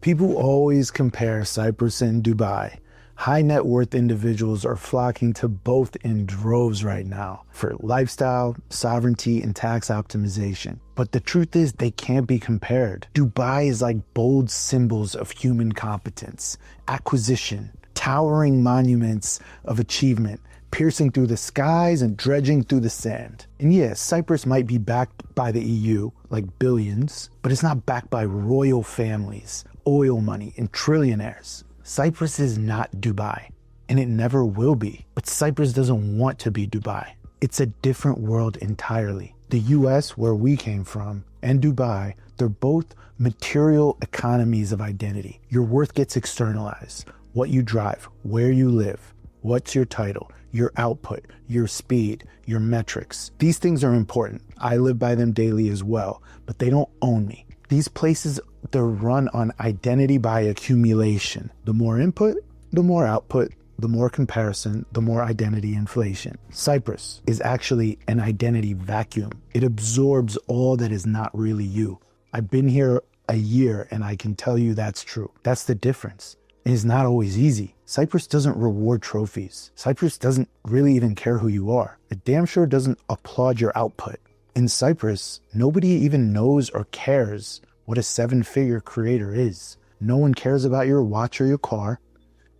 People always compare Cyprus and Dubai. High net worth individuals are flocking to both in droves right now for lifestyle, sovereignty, and tax optimization. But the truth is they can't be compared. Dubai is like bold symbols of human competence, acquisition, towering monuments of achievement, piercing through the skies and dredging through the sand. And yes, Cyprus might be backed by the EU, like billions, but it's not backed by royal families, oil money, and trillionaires. Cyprus is not Dubai, and it never will be. But Cyprus doesn't want to be Dubai. It's a different world entirely. The US, where we came from, and Dubai, they're both material economies of identity. Your worth gets externalized. What you drive, where you live, what's your title, your output, your speed, your metrics. These things are important. I live by them daily as well, but they don't own me. These places, they're run on identity by accumulation. The more input, the more output, the more comparison, the more identity inflation. Cyprus is actually an identity vacuum. It absorbs all that is not really you. I've been here a year and I can tell you that's true. That's the difference. It is not always easy. Cyprus doesn't reward trophies. Cyprus doesn't really even care who you are. It damn sure doesn't applaud your output. In Cyprus, nobody even knows or cares what a 7-figure creator is. No one cares about your watch or your car,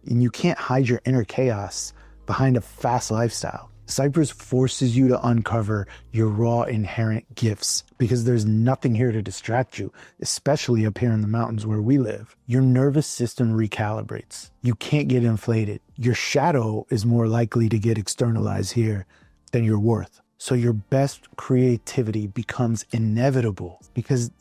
and you can't hide your inner chaos behind a fast lifestyle. Cyprus forces you to uncover your raw inherent gifts because there's nothing here to distract you, especially up here in the mountains where we live. Your nervous system recalibrates. You can't get inflated. Your shadow is more likely to get externalized here than your worth. So your best creativity becomes inevitable because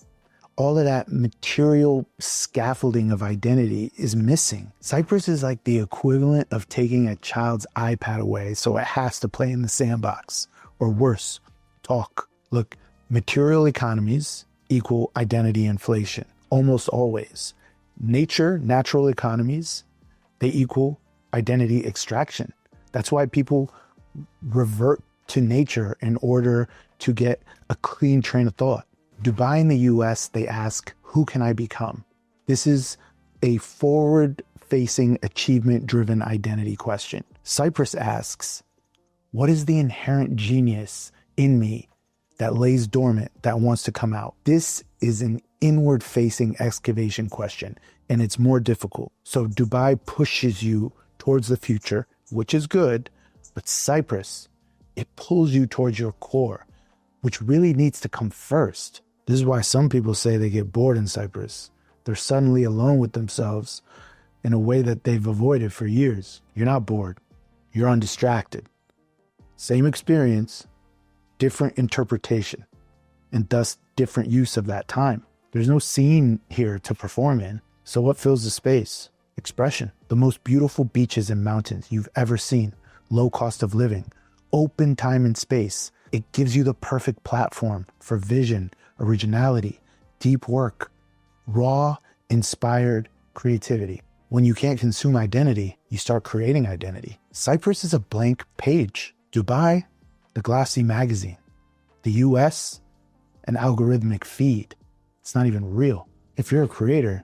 all of that material scaffolding of identity is missing. Cyprus is like the equivalent of taking a child's iPad away so it has to play in the sandbox, or worse, talk. Look, material economies equal identity inflation, almost always. Natural economies, they equal identity extraction. That's why people revert to nature in order to get a clean train of thought. Dubai and the US, they ask, who can I become? This is a forward-facing, achievement-driven identity question. Cyprus asks, what is the inherent genius in me that lays dormant, that wants to come out? This is an inward-facing excavation question, and it's more difficult. So Dubai pushes you towards the future, which is good, but Cyprus, it pulls you towards your core, which really needs to come first. This is why some people say they get bored in Cyprus. They're suddenly alone with themselves in a way that they've avoided for years. You're not bored. You're undistracted. Same experience, different interpretation, and thus different use of that time. There's no scene here to perform in. So what fills the space? Expression. The most beautiful beaches and mountains you've ever seen. Low cost of living. Open time and space. It gives you the perfect platform for vision, originality, deep work, raw, inspired creativity. When you can't consume identity, you start creating identity. Cyprus is a blank page. Dubai, the glossy magazine. The US, an algorithmic feed. It's not even real. If you're a creator,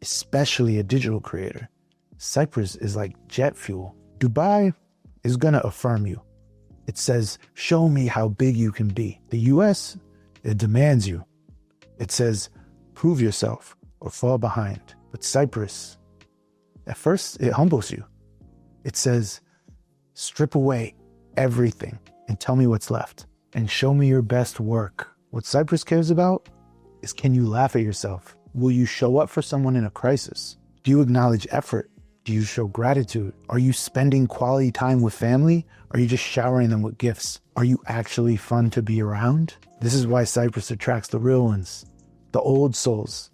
especially a digital creator, Cyprus is like jet fuel. Dubai is gonna affirm you. It says, show me how big you can be. The US, it demands you. It says, prove yourself or fall behind. But Cyprus, at first, it humbles you. It says, strip away everything and tell me what's left and show me your best work. What Cyprus cares about is, can you laugh at yourself? Will you show up for someone in a crisis? Do you acknowledge effort? Do you show gratitude? Are you spending quality time with family? Or are you just showering them with gifts? Are you actually fun to be around? This is why Cyprus attracts the real ones, the old souls,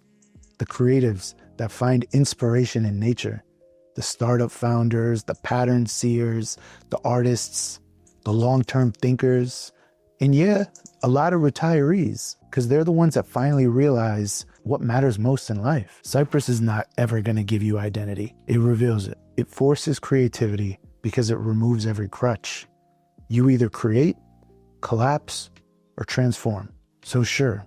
the creatives that find inspiration in nature, the startup founders, the pattern seers, the artists, the long-term thinkers, and yeah, a lot of retirees, because they're the ones that finally realize what matters most in life. Cyprus is not ever going to give you identity. It reveals it. It forces creativity because it removes every crutch. You either create, collapse, or transform. So sure,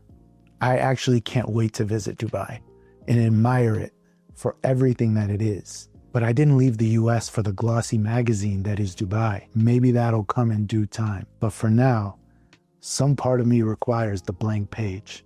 I actually can't wait to visit Dubai and admire it for everything that it is. But I didn't leave the US for the glossy magazine that is Dubai. Maybe that'll come in due time. But for now, some part of me requires the blank page.